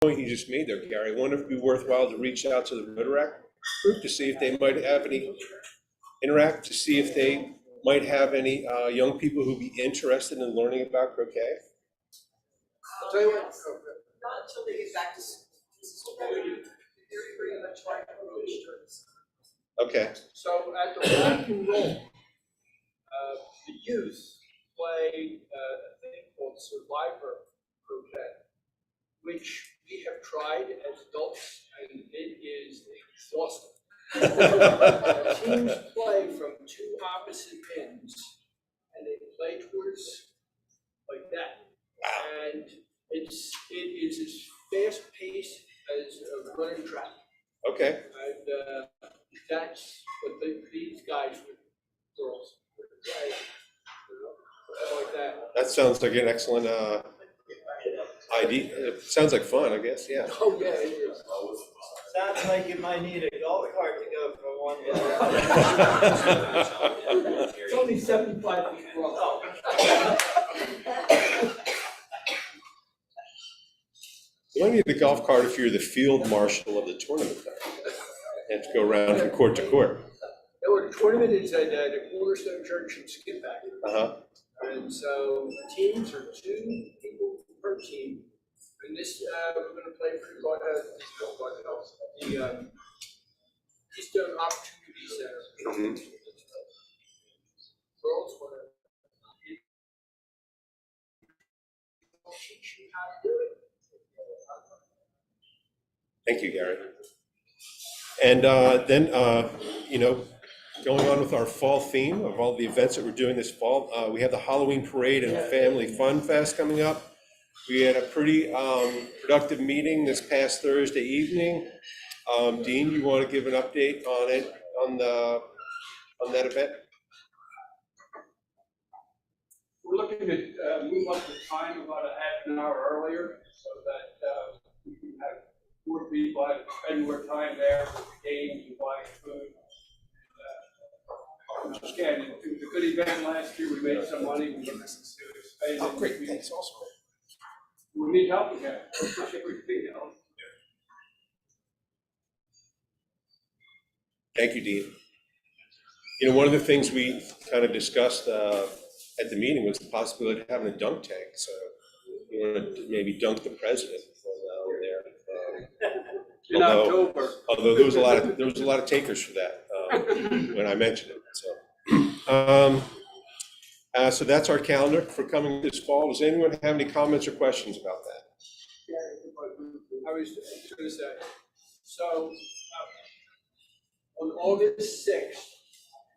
point you just made there, Gary, I wonder if it'd be worthwhile to reach out to the Rotary group to see if they might have any young people who'd be interested in learning about croquet. I'll tell you what. Not until they get back to school. They're pretty much like Okay. So at the rock and roll, the youth play a thing called Survivor croquet, which we have tried as adults, and it is exhausting. Teams play from two opposite ends, and they play towards like that. And it is as fast paced as a running track. Okay. And that's what these guys with girls would play, like that. That sounds like an excellent idea. It sounds like fun, I guess. Yeah. Oh yeah, it is. Sounds like you might need a golf cart to go from one to the other. It's only 75 feet long. You only need the golf cart if you're the field marshal of the tournament. You have to go around from court to court. The tournament is at the Cornerstone Church in Skipback. And so teams are 2 people per team. And this, we're going to play for the Keystone Opportunity Center. Girls want to teach you how to do it. Thank you, Gary. And then, going on with our fall theme of all the events that we're doing this fall, we have the Halloween Parade and Family Fun Fest coming up. We had a pretty productive meeting this past Thursday evening. Dean, you want to give an update on it, on that event? We're looking to move up the time about a half an hour earlier so that we can have more people spend more time there with the games and buying food. Again, it was a good event last year. We made some money. We spend Oh, great. Thanks. Awesome. We need help again. Thank you, Dean. One of the things we kind of discussed at the meeting was the possibility of having a dunk tank. So we want to maybe dunk the president there. In October. Although there was a lot of takers for that when I mentioned it. So that's our calendar for coming this fall. Does anyone have any comments or questions about that? I was going to say, so on August 6th,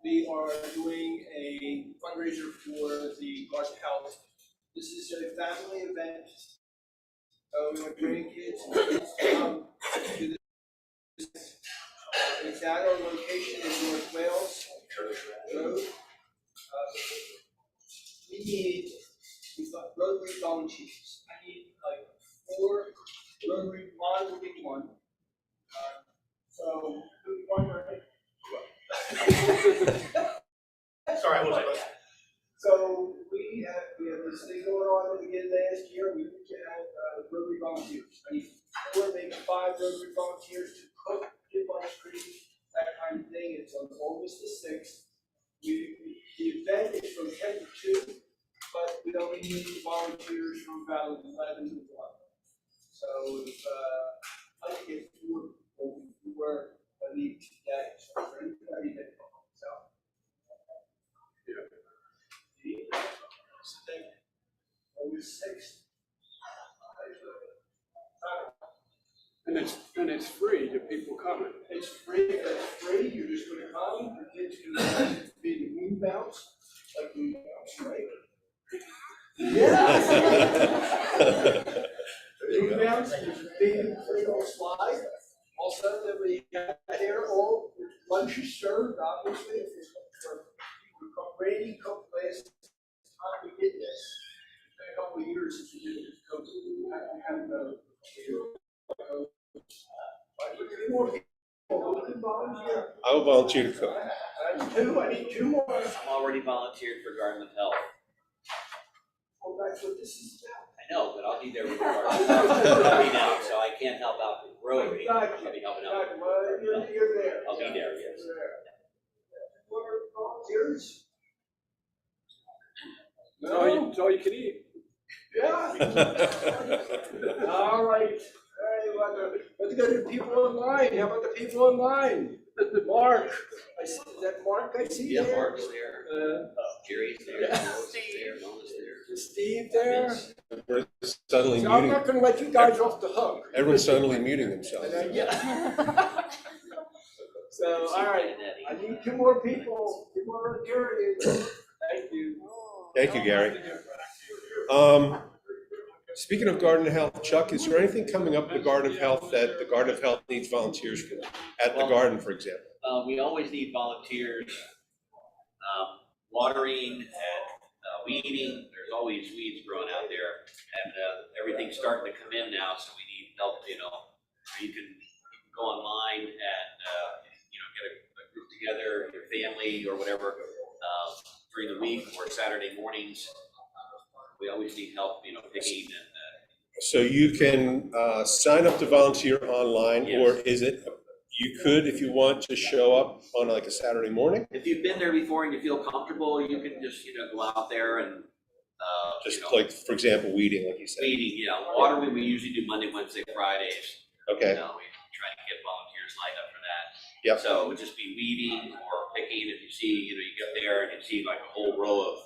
we are doing a fundraiser for the Guard Health. This is a family event. We want grandkids and kids to come to this. It's at our location in North Wales, Church Road. We've got Rotary volunteers. I need like 4 Rotary, Ron will be 1. So, who's 1, right? Sorry, I wasn't. So, we have this thing going on that we did last year. We need to have Rotary volunteers. I need 4, maybe 5 Rotary volunteers to cook, give ice cream, that kind of thing. It's on August the 6th. The event is from 10 to 2, but we only need volunteers from about 11 to 1. So if I get 4 people who were I need today, so for anybody that comes out. August 6th. And it's free to people coming. It's free. You're just going to come. The kids can be the moon bounce, like moon bounce, right? Yes. Moon bounce is a big little slide. Also, that we got there, all lunch is served. Obviously, if it's for Randy cooked last time we did this. A couple of years since we did this cook. I have no. I will volunteer to cook. That's 2. I need 2 more. I'm already volunteered for Garden of Health. Well, that's what this is about. I know, but I'll be there with Rotary now, so I can't help out with Rotary. I'll Gotcha. be helping out. Gotcha. Well, you're there. I'll be there, yes. More volunteers? No, it's all you can eat. Yeah. All right. Let's go to the people online. How about the people online? Mark, is that Mark I see Yeah, there? Mark's there, Jerry's there, Yeah. Lois is there, Mona's there. Is Steve there? We're suddenly So I'm muting, not gonna let you guys off the hook. everyone's suddenly muting themselves. Yeah. So, all right, I need two more people, two more attorneys. Thank you. Thank you, Gary. Speaking of Garden of Health, Chuck, is there anything coming up at the Garden of Health that the Garden of Health needs volunteers for? At the garden, for example? We always need volunteers, watering and weeding. There's always weeds growing out there, and everything's starting to come in now, so we need help. You can go online and get a group together, your family or whatever, during the week or Saturday mornings. We always need help, picking and. So you can sign up to volunteer online, Yes. or is it, you could, if you want, to show up on like a Saturday morning? If you've been there before and you feel comfortable, you can just, go out there and, Just like, for example, weeding, like you said. weeding, watering, we usually do Monday, Wednesday, Fridays. Okay, We try to get volunteers lined up for that. Yep. So it would just be weeding or picking. If you see, you get there and you see like a whole row of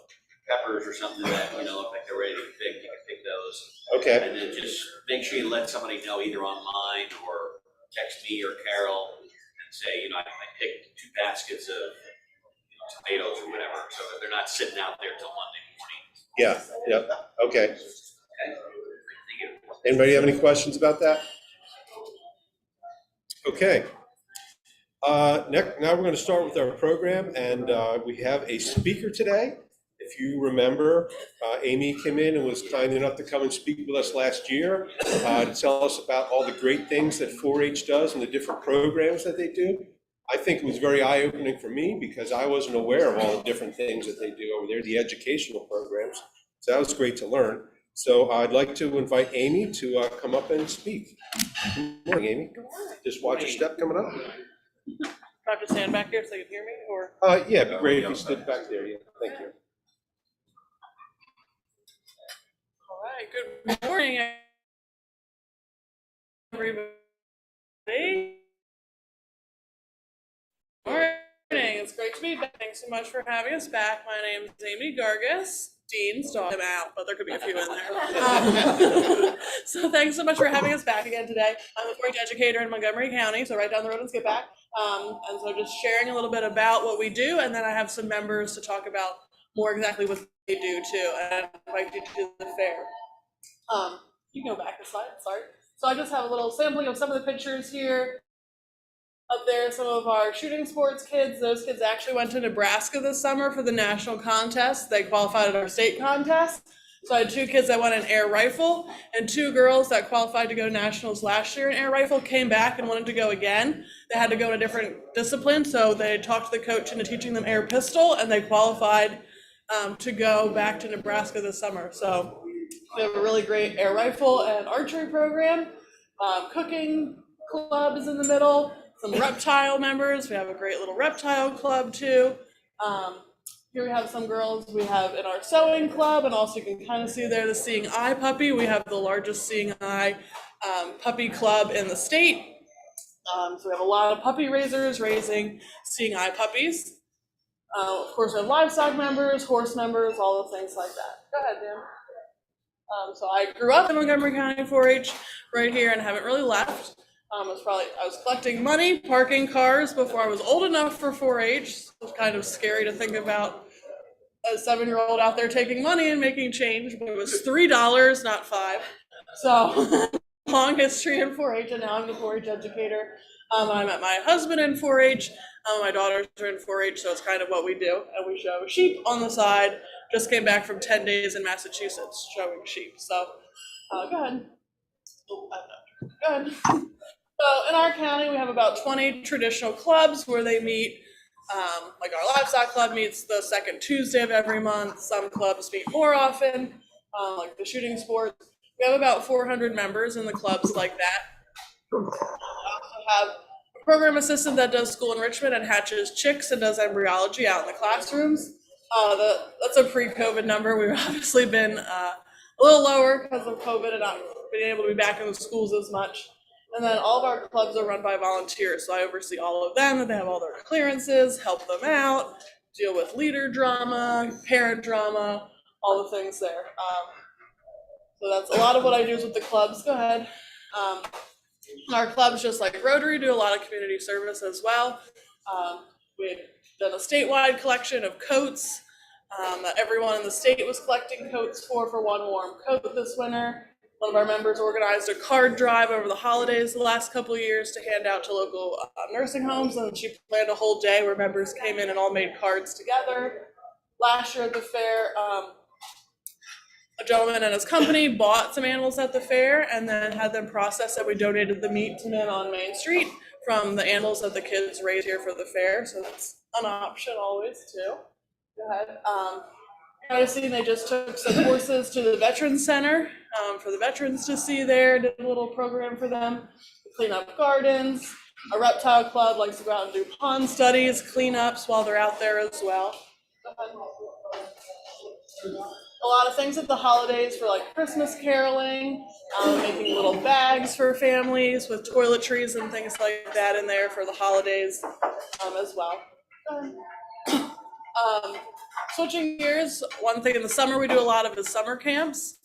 peppers or something that, look like they're ready to be picked, you can pick those. okay, And then just make sure you let somebody know either online or text me or Carol and say, I picked 2 baskets of tomatoes or whatever, so that they're not sitting out there till Monday morning. yeah, okay. Okay? Thank you. Anybody have any questions about that? Okay. Now we're going to start with our program, and we have a speaker today. If you remember, Amy came in and was kind enough to come and speak with us last year to tell us about all the great things that 4-H does and the different programs that they do. I think it was very eye-opening for me because I wasn't aware of all the different things that they do over there, the educational programs. So that was great to learn. So I'd like to invite Amy to come up and speak. Good morning, Amy. Just watch your step coming up. Do I have to stand back here so you can hear me, or? Yeah, it'd be great if you stood back there. Yeah, thank you. All right, good morning, everybody. Morning, it's great to be back. Thanks so much for having us back. My name is Amy Gargis. Dean's dog. I'm out, but there could be a few in there. So thanks so much for having us back again today. I'm a 4-H educator in Montgomery County, so right down the road in Skippack. And so just sharing a little bit about what we do, and then I have some members to talk about more exactly what they do too, and I invite you to the fair. You can go back a slide, sorry. So I just have a little sampling of some of the pictures here. Up there, some of our shooting sports kids. Those kids actually went to Nebraska this summer for the national contest. They qualified at our state contest. So I had 2 kids that went in air rifle, and 2 girls that qualified to go to nationals last year in air rifle came back and wanted to go again. They had to go in a different discipline, so they talked to the coach into teaching them air pistol, and they qualified to go back to Nebraska this summer. So we have a really great air rifle and archery program. Cooking club is in the middle. Some reptile members. We have a great little reptile club too. Here we have some girls we have in our sewing club, and also you can kind of see there the Seeing Eye puppy. We have the largest Seeing Eye puppy club in the state. So we have a lot of puppy raisers raising Seeing Eye puppies. Of course, we have livestock members, horse members, all the things like that. Go ahead, Dan. So I grew up in Montgomery County 4-H right here and haven't really left. I was collecting money, parking cars before I was old enough for 4-H. It was kind of scary to think about a 7-year-old out there taking money and making change, but it was $3, not $5. So long history in 4-H, and now I'm the 4-H educator. I met my husband in 4-H. My daughters are in 4-H, so it's kind of what we do. And we show sheep on the side. Just came back from 10 days in Massachusetts showing sheep. So go ahead. Oh, go ahead. So in our county, we have about 20 traditional clubs where they meet. Like our livestock club meets the second Tuesday of every month. Some clubs meet more often, like the shooting sports. We have about 400 members in the clubs like that. We also have a program assistant that does school enrichment and hatches chicks and does embryology out in the classrooms. That's a pre-COVID number. We've obviously been a little lower because of COVID and not being able to be back in the schools as much. And then all of our clubs are run by volunteers, so I oversee all of them, that they have all their clearances, help them out, deal with leader drama, parent drama, all the things there. So that's a lot of what I do is with the clubs. Go ahead. Our clubs, just like Rotary, do a lot of community service as well. We've done a statewide collection of coats that everyone in the state was collecting coats for one warm coat this winter. One of our members organized a card drive over the holidays the last couple of years to hand out to local nursing homes, and she planned a whole day where members came in and all made cards together. Last year at the fair, a gentleman and his company bought some animals at the fair and then had them processed, and we donated the meat to men on Main Street from the animals that the kids raised here for the fair, so that's an option always too. Go ahead. Obviously, they just took some horses to the Veterans Center for the veterans to see there, did a little program for them, clean up gardens. A reptile club likes to go out and do pond studies, cleanups while they're out there as well. A lot of things at the holidays for like Christmas caroling, making little bags for families with toiletries and things like that in there for the holidays as well. Switching gears, one thing in the summer we do a lot of is summer camps.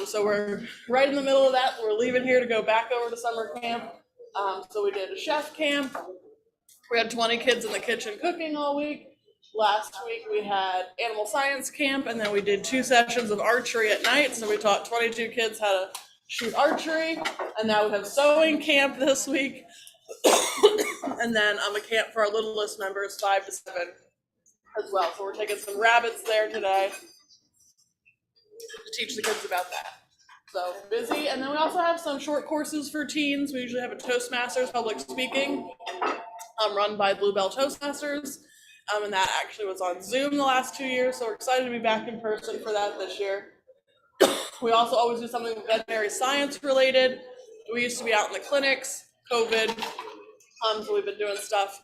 So we're right in the middle of that. We're leaving here to go back over to summer camp. So we did a chef camp. We had 20 kids in the kitchen cooking all week. Last week we had animal science camp, and then we did 2 sessions of archery at night. So we taught 22 kids how to shoot archery. And now we have sewing camp this week. And then a camp for our littlest members, 5 to 7 as well. So we're taking some rabbits there today to teach the kids about that. So busy. And then we also have some short courses for teens. We usually have a Toastmasters public speaking run by Bluebell Toastmasters. And that actually was on Zoom the last 2 years. So we're excited to be back in person for that this year. We also always do something veterinary science related. We used to be out in the clinics, COVID. So we've been doing stuff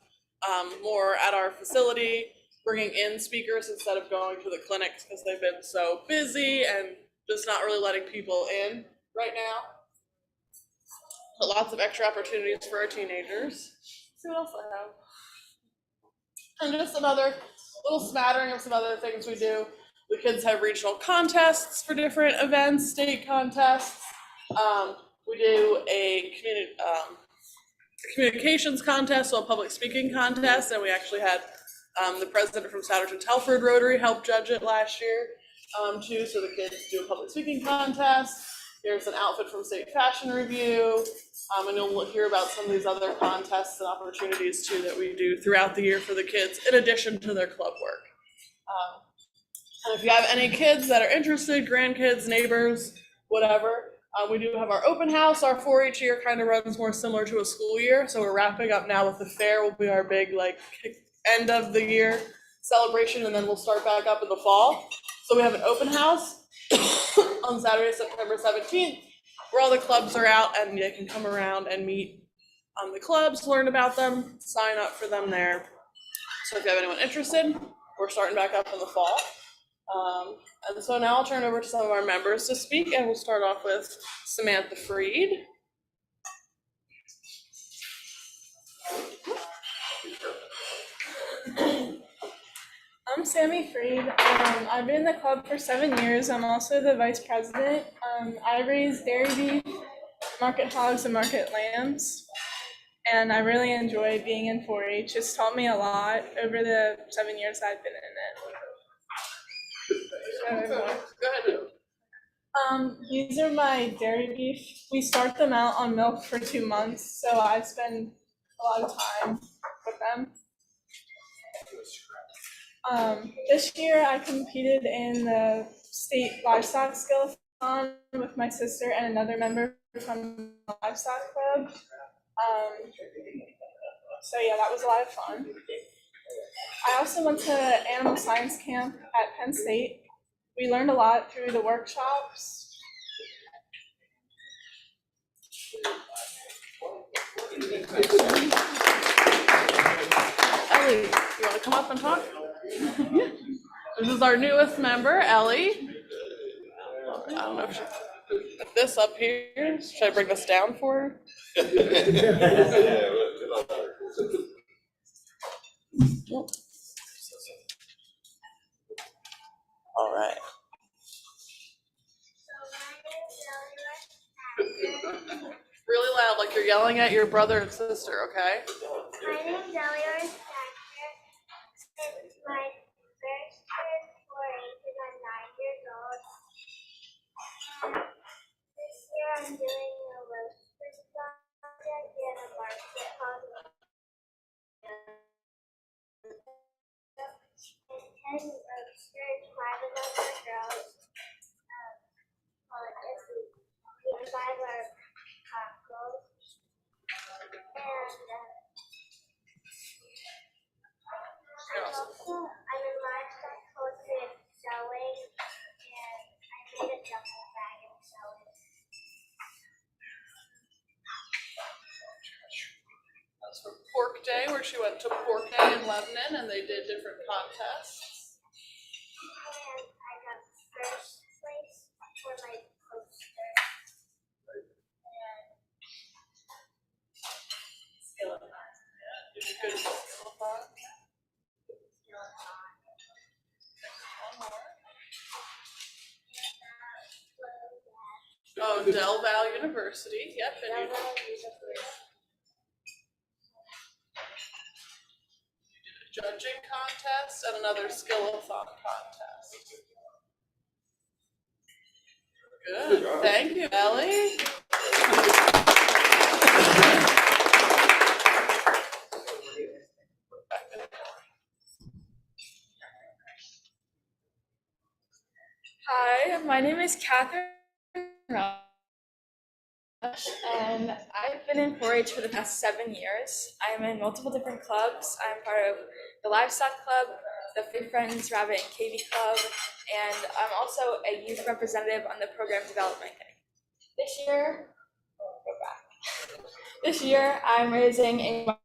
more at our facility, bringing in speakers instead of going to the clinics because they've been so busy and just not really letting people in right now. But lots of extra opportunities for our teenagers. Let's see what else I have. And just another little smattering of some other things we do. The kids have regional contests for different events, state contests. We do a communications contest, so a public speaking contest, and we actually had the president from Souderton Telford Rotary help judge it last year too, so the kids do a public speaking contest. There's an outfit from State Fashion Review, and you'll hear about some of these other contests and opportunities too that we do throughout the year for the kids in addition to their club work. And if you have any kids that are interested, grandkids, neighbors, whatever, we do have our open house. Our 4-H year kind of runs more similar to a school year, so we're wrapping up now with the fair. Will be our big end of the year celebration, and then we'll start back up in the fall. So we have an open house on Saturday, September 17th, where all the clubs are out and you can come around and meet the clubs, learn about them, sign up for them there. So if you have anyone interested, we're starting back up in the fall. And so now I'll turn over to some of our members to speak, and we'll start off with Samantha Freed. I'm Sammy Freed. I've been in the club for 7 years. I'm also the vice president. I raise dairy beef, market hogs, and market lambs. And I really enjoy being in 4-H. It's taught me a lot over the 7 years I've been in it. Go ahead. These are my dairy beef. We start them out on milk for 2 months, so I spend a lot of time with them. This year I competed in the state livestock skill-a-thon with my sister and another member from the livestock club. So yeah, that was a lot of fun. I also went to animal science camp at Penn State. We learned a lot through the workshops. Ellie, you want to come up and talk? This is our newest member, Ellie. I don't know if she put this up here. Should I bring this down for her? All right. Really loud, like you're yelling at your brother and sister, okay? My name's Elior Saxter. It's my first year for because I'm 9 years old. This year I'm doing a roasting project in a market called and 10 roasters, 5 of them are girls. And 5 are cockles. I'm in livestock culture and sewing, and I made a duffel bag and sewing. That's from Pork Day, where she went to Pork Day in Lebanon and they did different contests. And I got first place for my poster. You did good. Oh, Del Valle University, yep, and you did a judging contest and another skill-a-thon contest. Good, thank you, Ellie. Hi, my name is Catherine Rush, and I've been in 4-H for the past 7 years. I'm in multiple different clubs. I'm part of the Livestock Club, the Free Friends Rabbit and Cavy Club, and I'm also a youth representative on the Program Development Committee. This year, I'm raising a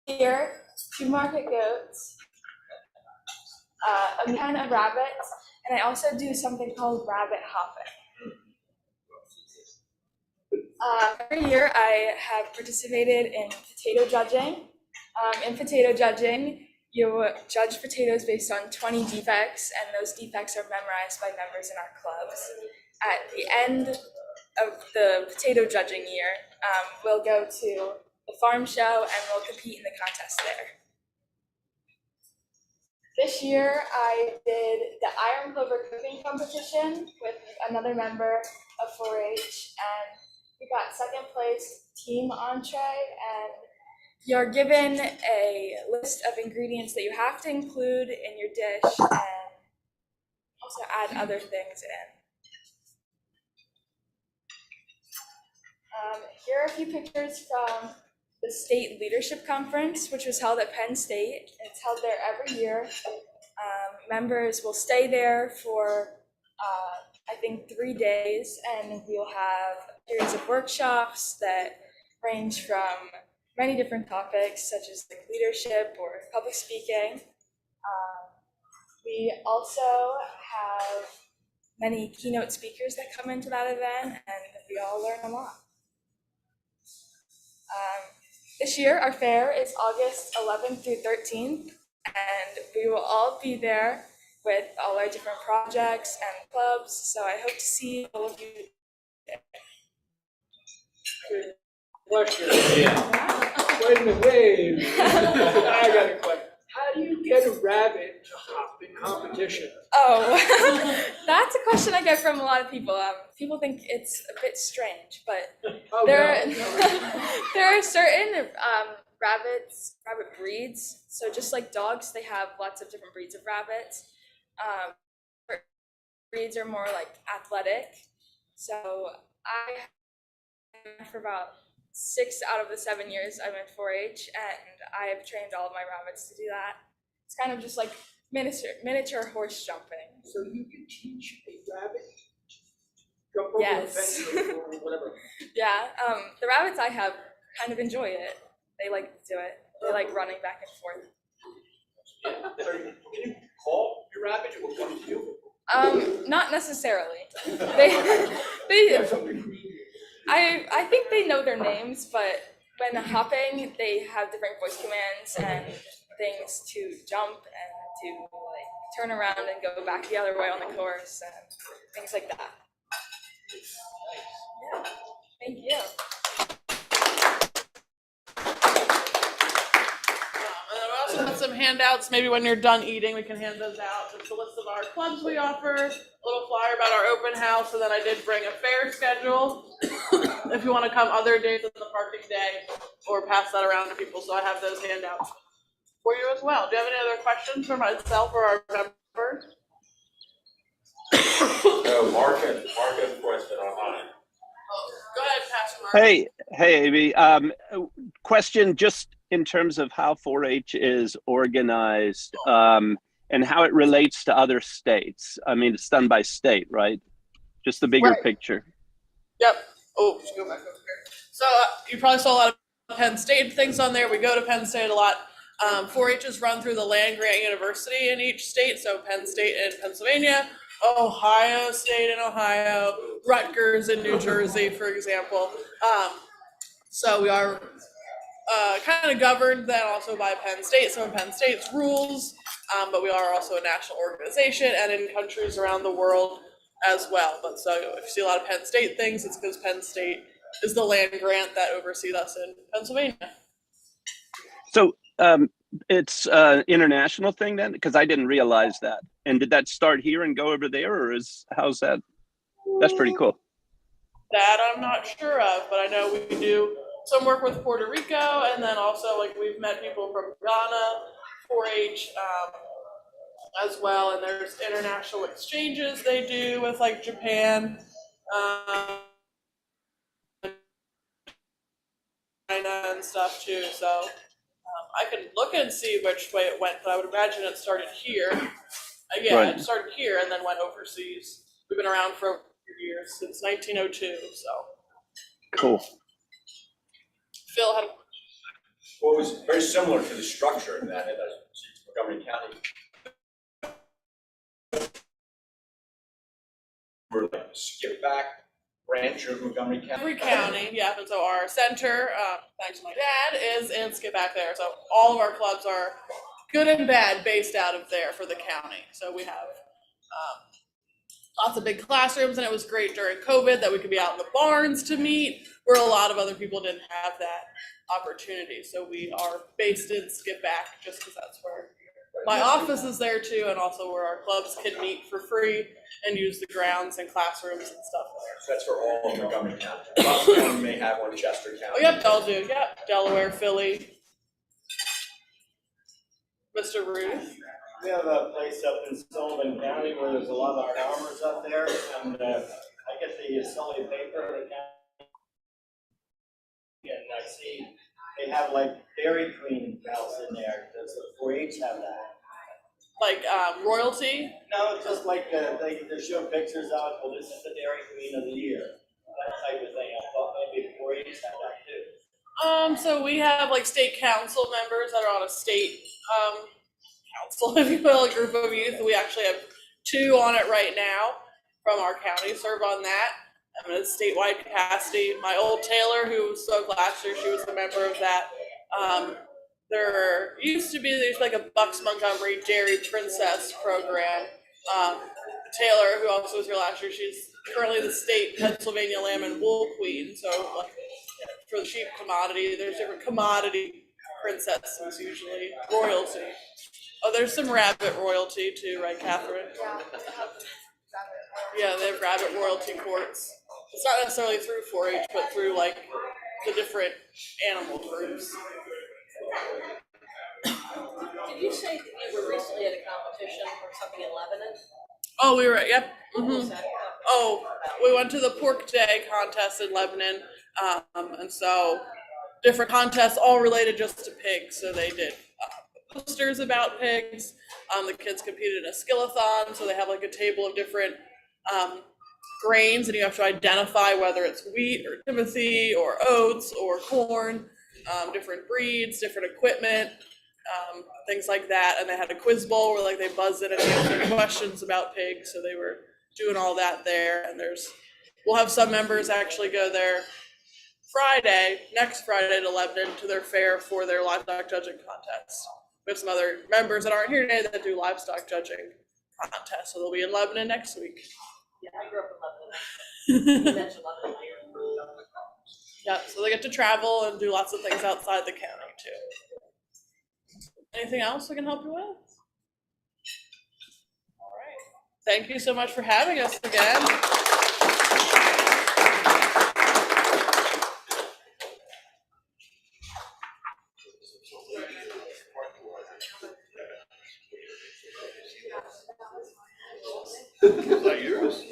deer, 2 market goats, a ton of rabbits, and I also do something called rabbit hopping. Every year I have participated in potato judging. In potato judging, you judge potatoes based on 20 defects, and those defects are memorized by members in our clubs. At the end of the potato judging year, we'll go to the farm show and we'll compete in the contest there. This year, I did the Iron Clover cooking competition with another member of 4-H, and we got second place team entree, and you're given a list of ingredients that you have to include in your dish and also add other things in. Here are a few pictures from the State Leadership Conference, which was held at Penn State. It's held there every year. Members will stay there for, I think, 3 days, and we'll have a series of workshops that range from many different topics, such as like leadership or public speaking. We also have many keynote speakers that come into that event, and we all learn a lot. This year, our fair is August 11th through 13th, and we will all be there with all our different projects and clubs, so I hope to see all of you there. Question. Wait a minute, wait. I got a question. How do you get a rabbit to hop in competition? Oh, that's a question I get from a lot of people. People think it's a bit strange, but Oh, there, no. there are certain rabbit breeds. So just like dogs, they have lots of different breeds of rabbits. Breeds are more like athletic. So for about 6 out of the 7 years I'm in 4-H, and I have trained all of my rabbits to do that. It's kind of just like miniature horse jumping. So you can teach a rabbit to jump over the Yes. fence or whatever. Yeah, the rabbits I have kind of enjoy it. They like to do it. They like running back and forth. So can you call your rabbit, it will come to you? Not necessarily. They I think they know their names, but when hopping, they have different voice commands and things to jump and to like turn around and go back the other way on the course and things like that. Yeah, thank you. And then we also have some handouts. Maybe when you're done eating, we can hand those out. It's a list of our clubs we offer, a little flyer about our open house, and then I did bring a fair schedule if you want to come other days of the parking day or pass that around to people. So I have those handouts for you as well. Do you have any other questions for myself or our members? Mark has a question online. Go ahead, Pastor Mark. Hey, Amy. Question just in terms of how 4-H is organized and how it relates to other states. I mean, it's done by state, right? Just the bigger picture. Yep. Oh, should go back over here. So you probably saw a lot of Penn State things on there. We go to Penn State a lot. 4-H is run through the land grant university in each state. So Penn State in Pennsylvania, Ohio State in Ohio, Rutgers in New Jersey, for example. So we are kind of governed then also by Penn State, some of Penn State's rules, but we are also a national organization and in countries around the world as well. But so if you see a lot of Penn State things, it's because Penn State is the land grant that oversees us in Pennsylvania. So it's an international thing then? Because I didn't realize that. And did that start here and go over there, or how's that? That's pretty cool. That I'm not sure of, but I know we do some work with Puerto Rico, and then also like we've met people from Ghana, 4-H as well, and there's international exchanges they do with like Japan, China and stuff too. So I can look and see which way it went, but I would imagine it started here. It started here and then went overseas. We've been around for over years, since 1902. So cool. Phil had. Well, it was very similar to the structure in that Montgomery County. We're like a skip back branch of Montgomery County. Every county, yeah. And so our center, thanks to my dad, is in Skipback there. So all of our clubs are good and bad based out of there for the county. So we have lots of big classrooms, and it was great during COVID that we could be out in the barns to meet, where a lot of other people didn't have that opportunity. So we are based in Skipback just because that's where my office is there too, and also where our clubs can meet for free and use the grounds and classrooms and stuff there. So that's for all of Montgomery County. Boston County may have one, Chester County. Oh, yep, they'll do. Yep, Delaware, Philly. Mr. Ruth. We have a place up in Sullivan County where there's a lot of farmers up there, and I get the Sully paper of the county, and I see they have like Dairy Queen bells in there. Does the 4-H have that? Like royalty? No, it's just like they show pictures out. Well, this is the Dairy Queen of the year, that type of thing. I thought maybe 4-H had that too. So we have like state council members that are on a state council, if you will, a group of youth. We actually have 2 on it right now from our county, serve on that. I'm in a statewide capacity. My old Taylor, who spoke last year, she was a member of that. There used to be, there's like a Bucks Montgomery Dairy Princess program. Taylor, who also was here last year, she's currently the state Pennsylvania Lamb and Wool Queen. So like, for the sheep commodity, there's different commodity princesses, usually royalty. Oh, there's some rabbit royalty too, right, Catherine? Yeah, they have rabbit royalty courts. It's not necessarily through 4-H, but through like the different animal groups. Did you say that you were recently at a competition or something in Lebanon? Oh, we were, yep. What was that? Oh, we went to the Pork Day contest in Lebanon, and so different contests all related just to pigs. So they did posters about pigs. The kids competed in a skillathon, so they have like a table of different grains, and you have to identify whether it's wheat or timothy or oats or corn, different breeds, different equipment, things like that. And they had a quiz bowl where like they buzzed in and answered questions about pigs. So they were doing all that there. And we'll have some members actually go there next Friday to Lebanon to their fair for their livestock judging contest. We have some other members that aren't here today that do livestock judging contests. So they'll be in Lebanon next week. Yeah, I grew up in Lebanon. You mentioned Lebanon. Yeah, so they get to travel and do lots of things outside the county too. Anything else I can help you with? All right. Thank you so much for having us again. Is that yours?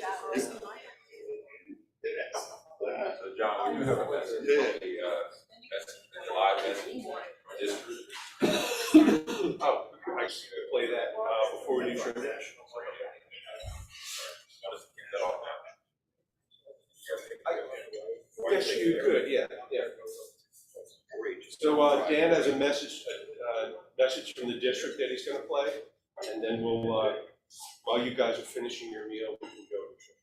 So John, we do have a message. Live message. Oh, I just play that before we do trivia. Yes, you could, yeah. So Dan has a message from the district that he's going to play, and then we'll, while you guys are finishing your meal, we can go to trivia.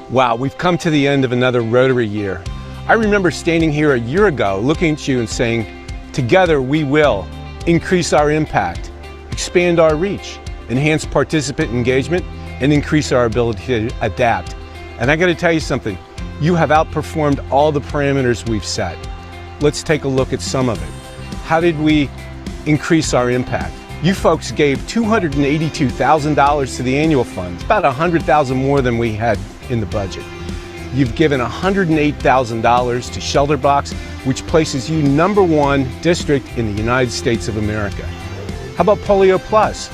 Wow, we've come to the end of another Rotary year. I remember standing here a year ago looking at you and saying, together we will increase our impact, expand our reach, enhance participant engagement, and increase our ability to adapt. And I gotta tell you something, you have outperformed all the parameters we've set. Let's take a look at some of it. How did we increase our impact? You folks gave $282,000 to the annual fund, about $100,000 more than we had in the budget. You've given $108,000 to Shelter Box, which places you #1 district in the United States of America. How about Polio Plus?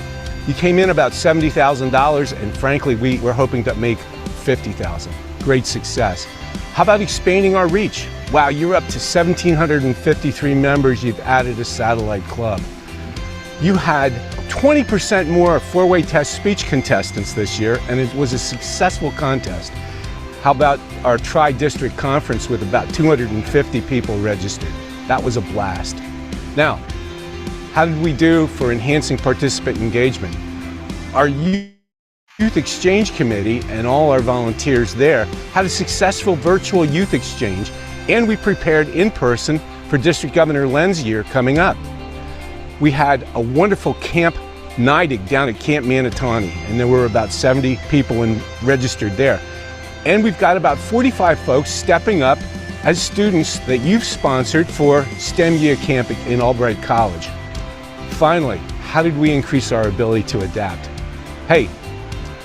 You came in about $70,000, and frankly, we were hoping to make $50,000. Great success. How about expanding our reach? Wow, you're up to 1,753 members. You've added a satellite club. You had 20% more four-way test speech contestants this year, and it was a successful contest. How about our tri-district conference with about 250 people registered? That was a blast. Now, how did we do for enhancing participant engagement? Our Youth Exchange Committee and all our volunteers there had a successful virtual youth exchange, and we prepared in person for District Governor Len's year coming up. We had a wonderful Camp NIDIG down at Camp Manatawny, and there were about 70 people registered there. And we've got about 45 folks stepping up as students that you've sponsored for STEM Year Camp in Albright College. Finally, how did we increase our ability to adapt? Hey,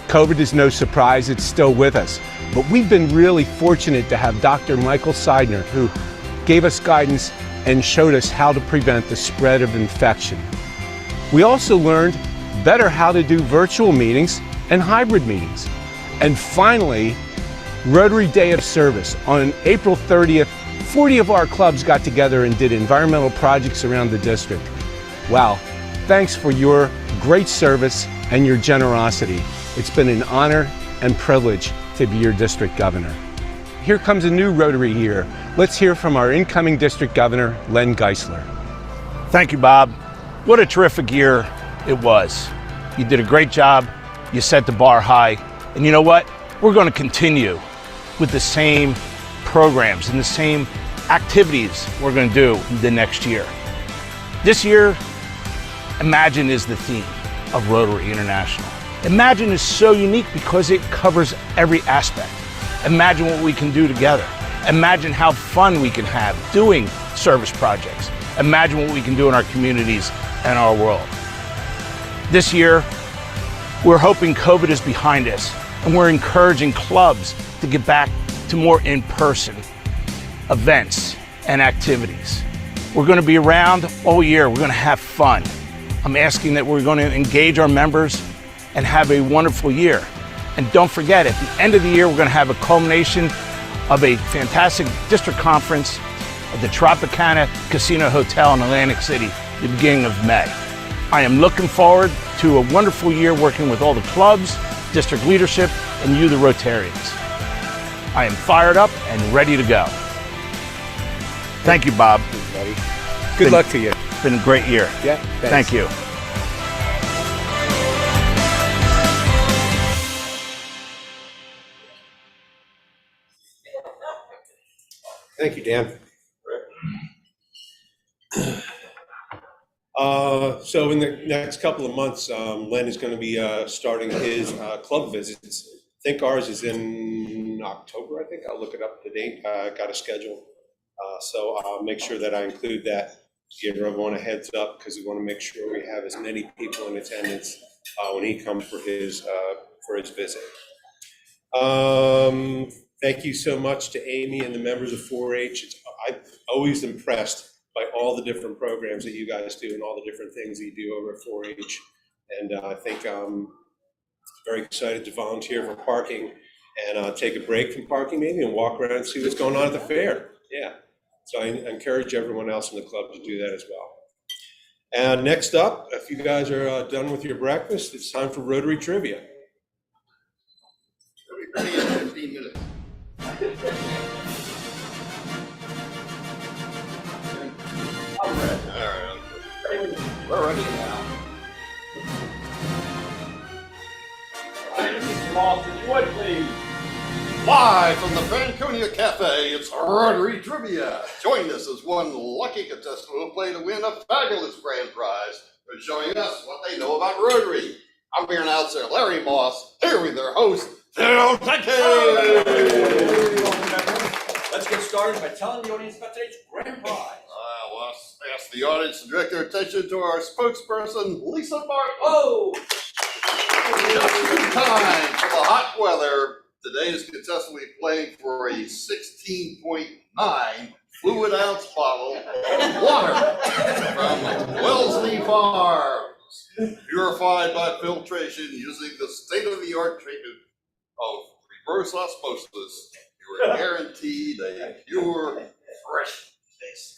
COVID is no surprise, it's still with us. But we've been really fortunate to have Dr. Michael Seidner, who gave us guidance and showed us how to prevent the spread of infection. We also learned better how to do virtual meetings and hybrid meetings. And finally, Rotary Day of Service. On April 30th, 40 of our clubs got together and did environmental projects around the district. Wow, thanks for your great service and your generosity. It's been an honor and privilege to be your district governor. Here comes a new Rotary year. Let's hear from our incoming district governor, Len Geisler. Thank you, Bob. What a terrific year it was. You did a great job. You set the bar high. And you know what? We're going to continue with the same programs and the same activities we're going to do the next year. This year, Imagine is the theme of Rotary International. Imagine is so unique because it covers every aspect. Imagine what we can do together. Imagine how fun we can have doing service projects. Imagine what we can do in our communities and our world. This year, we're hoping COVID is behind us, and we're encouraging clubs to get back to more in-person events and activities. We're going to be around all year. We're going to have fun. I'm asking that we're going to engage our members and have a wonderful year. And don't forget, at the end of the year, we're going to have a culmination of a fantastic district conference at the Tropicana Casino Hotel in Atlantic City, the beginning of May. I am looking forward to a wonderful year working with all the clubs, district leadership, and you, the Rotarians. I am fired up and ready to go. Thank you, Bob. Good luck to you. It's been a great year. Yeah, Thank you. Thank you, Dan. So in the next couple of months, Len is going to be starting his club visits. I think ours is in October, I think. I'll look it up to date. Got a schedule. So I'll make sure that I include that to give everyone a heads up, because we want to make sure we have as many people in attendance when he comes for his visit. Thank you so much to Amy and the members of 4-H. I'm always impressed by all the different programs that you guys do and all the different things that you do over at 4-H. And I think I'm very excited to volunteer for parking and take a break from parking maybe and walk around and see what's going on at the fair. Yeah. So I encourage everyone else in the club to do that as well. And next up, if you guys are done with your breakfast, it's time for Rotary Trivia. We'll be ready in 15 minutes. All right. We're ready now. All right, Mr. Moss, if you would, please. Live from the Franconia Cafe, it's Rotary Trivia. Join us as one lucky contestant will play to win a fabulous grand prize for showing us what they know about Rotary. I'm your announcer, Larry Moss, here with their host, Daryl Tackett. Let's get started by telling the audience about today's grand prize. Let's ask the audience to direct their attention to our spokesperson, Lisa Martin. Oh! Just in time for the hot weather. Today's contestant will be playing for a 16.9 fluid ounce bottle of water from Wellesley Farms, purified by filtration using the state-of-the-art treatment of reverse osmosis. You are guaranteed a pure, fresh taste.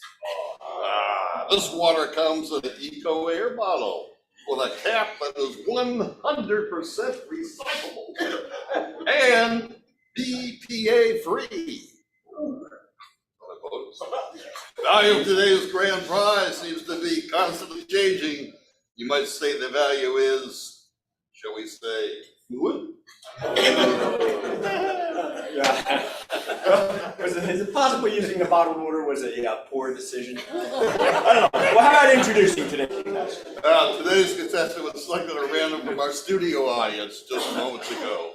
This water comes in an Eco Air bottle with a cap that is 100% recyclable and BPA free. Value of today's grand prize seems to be constantly changing. You might say the value is, shall we say, fluid? Is it possible using the bottled water was a poor decision? I don't know. Well, how about introducing today's contestant? Today's contestant was selected at random from our studio audience just moments ago.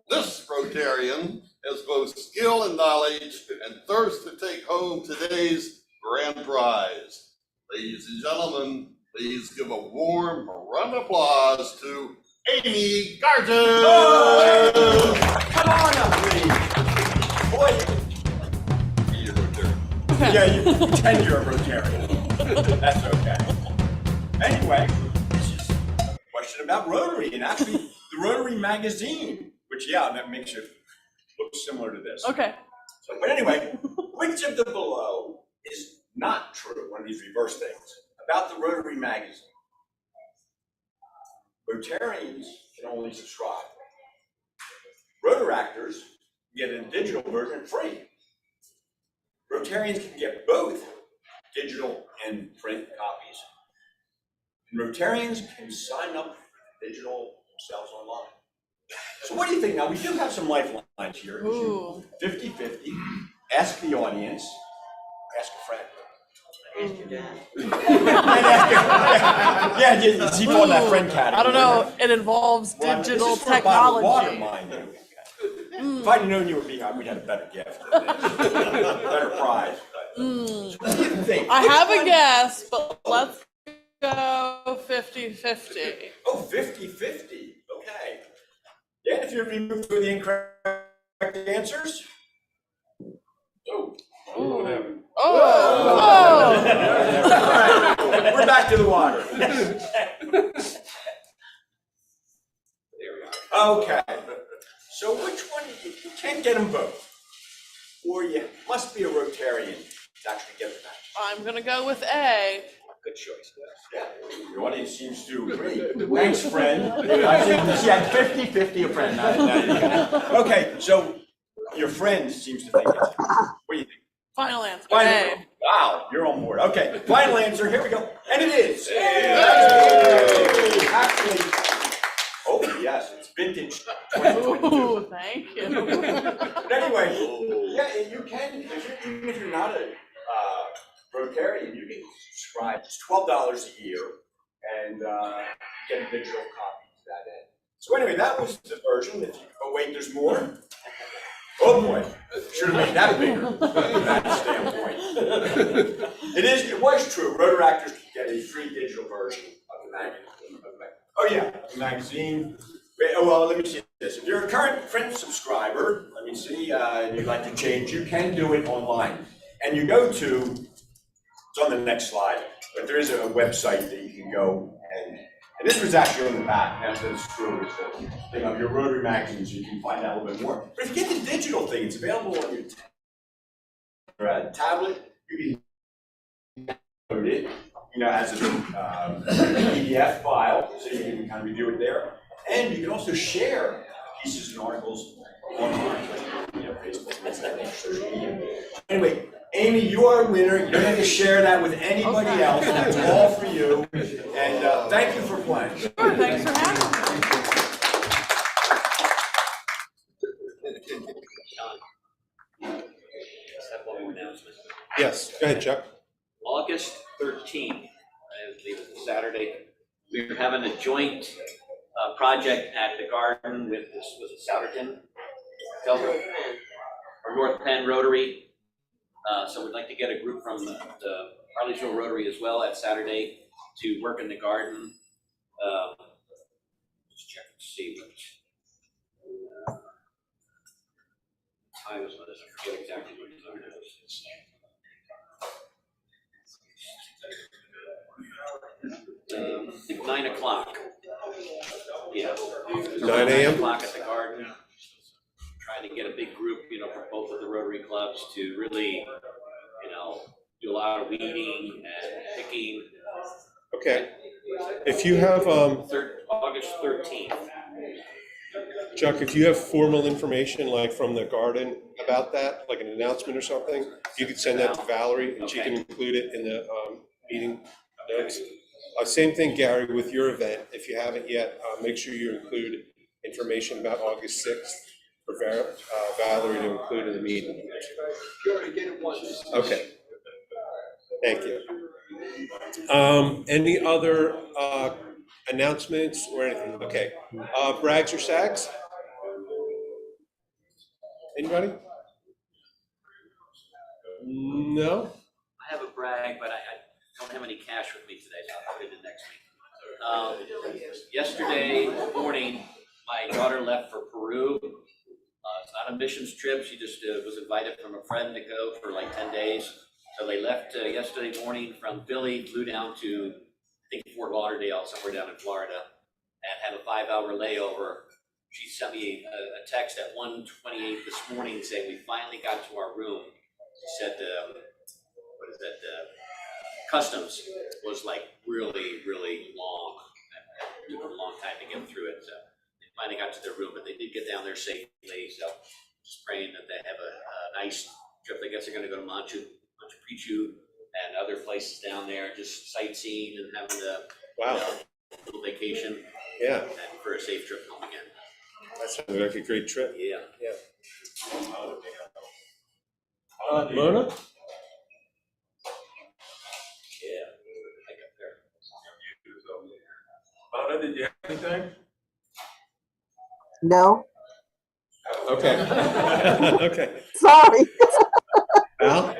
This Rotarian has both skill and knowledge and thirst to take home today's grand prize. Ladies and gentlemen, please give a warm round of applause to Amy Garton. Oh! Come on up, please. Boy. You're a Rotarian. Yeah, you pretend you're a Rotarian. That's okay. Anyway, this is a question about Rotary, and actually the Rotary magazine, which, yeah, that makes it look similar to this. Okay. So, but anyway, which of the below is not true, one of these reverse things, about the Rotary magazine? Rotarians can only subscribe. Rotaractors get a digital version free. Rotarians can get both digital and print copies. And Rotarians can sign up for the digital themselves online. So what do you think? Now, we do have some lifelines here. 50-50. Ask the audience. Ask a friend. Ask your dad. Yeah, is he on that friend category? I don't know. It involves digital technology. Water, mind you. If I'd known you would be here, we'd have a better gift. Better prize. So what do you think? I have a guess, but let's go 50-50. Oh, 50-50. Okay. Dan, if you remove two of the incorrect answers. Oh. Oh. All right. We're back to the water. There we are. Okay. So which one, you can't get them both. Or you must be a Rotarian to actually get the match. I'm gonna go with A. Good choice. Yeah, the audience seems to agree. Thanks, friend. I think she had 50-50 a friend. Okay, so your friend seems to think it's. What do you think? Final answer. Final. A. Wow, you're on board. Okay, final answer. Here we go, and it is. Actually, oh yes, it's vintage. 2022. Ooh, thank you. But anyway, yeah, you can. Even if you're not a Rotarian, you can subscribe. It's $12 a year, and get a digital copy to that end. So anyway, that was the version. Oh wait, there's more. Oh boy, should have made that bigger from that standpoint. It was true. Rotaractors could get a free digital version of the magazine. Oh yeah, the magazine. Wait, oh well, let me see this. If you're a current print subscriber, let me see, and you'd like to change, you can do it online. And you go to, it's on the next slide, but there is a website that you can go and this was actually on the back, that's the screw, it's the thing of your Rotary magazines, you can find out a little bit more. But if you get the digital thing, it's available on your tablet, you can download it, as a PDF file, so you can kind of review it there. And you can also share pieces and articles online, Facebook, social media. Anyway, Amy, you are a winner. You don't have to share that with anybody else. That's all for you. And thank you for playing. Sure, thanks for having John. Have one more announcement. Yes, go ahead, Chuck. August 13th, I believe it's Saturday, we're having a joint project at the garden with this, was it Souderton? Or North Penn Rotary. So we'd like to get a group from the Harleysville Rotary as well at Saturday to work in the garden. Just check and see what time is what is. I forget exactly what time it is. I think 9 o'clock. Yeah. 9 a.m.? 9 o'clock at the garden. Trying to get a big group, from both of the Rotary clubs to really, do a lot of weeding and picking. Okay. If you have, August 13th. Chuck, if you have formal information like from the garden about that, like an announcement or something, you could send that to Valerie and she can include it in the meeting notes. Same thing, Gary, with your event. If you haven't yet, make sure you include information about August 6th for Valerie to include in the meeting. You already did it once. Okay. Thank you. Any other announcements or anything? Okay. Brags or sags? Anybody? No? I have a brag, but I don't have any cash with me today, so I'll put it in next week. Yesterday morning, my daughter left for Peru. It's not a missions trip. She just was invited from a friend to go for like 10 days. So they left yesterday morning from Philly, flew down to, I think, Fort Lauderdale, somewhere down in Florida, and had a 5-hour layover. She sent me a text at 1:28 this morning saying we finally got to our room. She said, what is that? Customs was like really, really long. It took a long time to get through it. So they finally got to their room, but they did get down there safely. So just praying that they have a nice trip. I guess they're going to go to Machu Picchu and other places down there, just sightseeing and having a little vacation. Yeah. And for a safe trip home again. That sounds like a great trip. Yeah. Mona? Yeah. I got there. Mona, did you have anything? No. Okay. Okay. Sorry. Al? I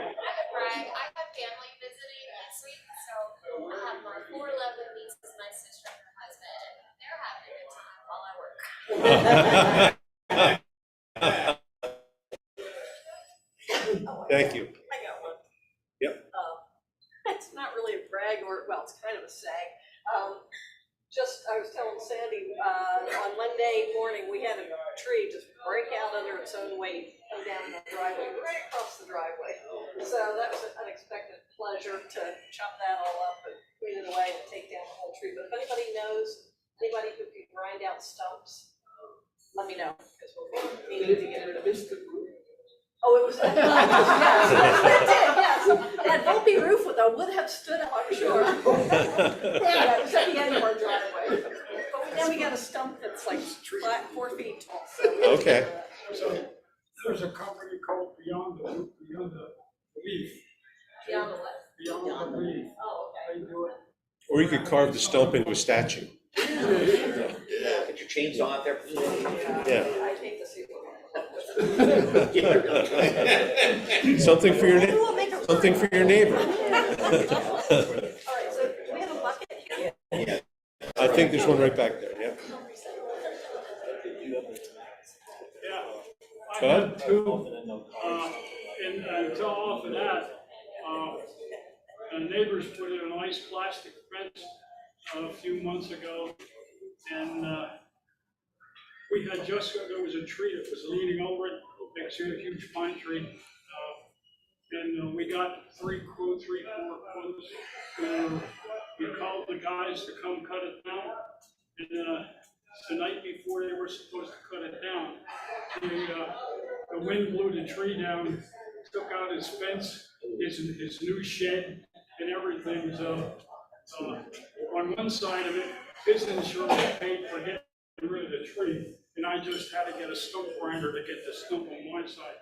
have family visiting next week, so I have my 4 lovely nieces, my sister and her husband, and they're having a good time while I work. Thank you. I got one. Yep. It's not really a brag, well, it's kind of a sag. I was telling Sandy, on Monday morning, we had a tree just break out under its own weight and down the driveway, right across the driveway. So that was an unexpected pleasure to chop that all up and clean it away and take down the whole tree. But if anybody knows anybody who can grind out stumps, let me know, because we're needing to get rid of it. Oh, it was, yes, it did, yes. That bumpy roof would have stood up, I'm sure. Yeah, it was at the end of our driveway. But now we got a stump that's like 4 feet tall. So Okay. So there's a company called Beyond the Leaf. Beyond the what? Beyond the Leaf. Oh, okay. They do it. Or you could carve the stump into a statue. Put your chainsaw out there. Yeah. I hate to see what. Something for your something for your neighbor. All right, so do we have a bucket here? I think there's one right back there. Yeah. Yeah. I Bud? had two, and to off of that, neighbors put in a nice plastic fence a few months ago, and we had there was a tree that was leaning over it, next to a huge pine tree, and we got 3 or 4 quotes. We called the guys to come cut it down, and the night before they were supposed to cut it down, the wind blew the tree down, took out his fence, his new shed, and everything. So on one side of it, his insurance paid for getting rid of the tree, and I just had to get a stump grinder to get the stump on my side.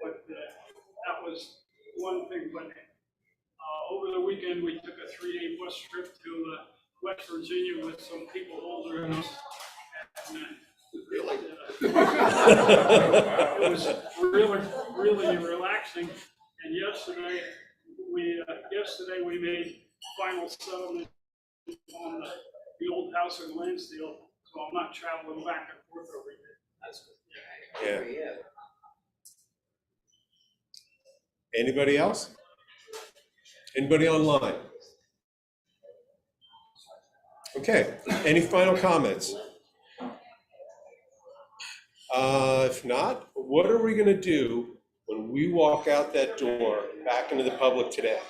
But that was one thing. But over the weekend, we took a 3-day bus trip to West Virginia with some people older than us. And, it was really relaxing. And yesterday we made final settlement on the old house in Lansdale, so I'm not traveling back and forth every day. That's good. Yeah. Anybody else? Anybody online? Okay, any final comments? If not, what are we gonna do when we walk out that door back into the public today?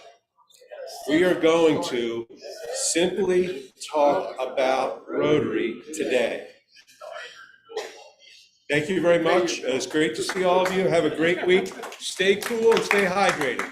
We are going to simply talk about Rotary today. Thank you very much. It's great to see all of you. Have a great week. Stay cool and stay hydrated.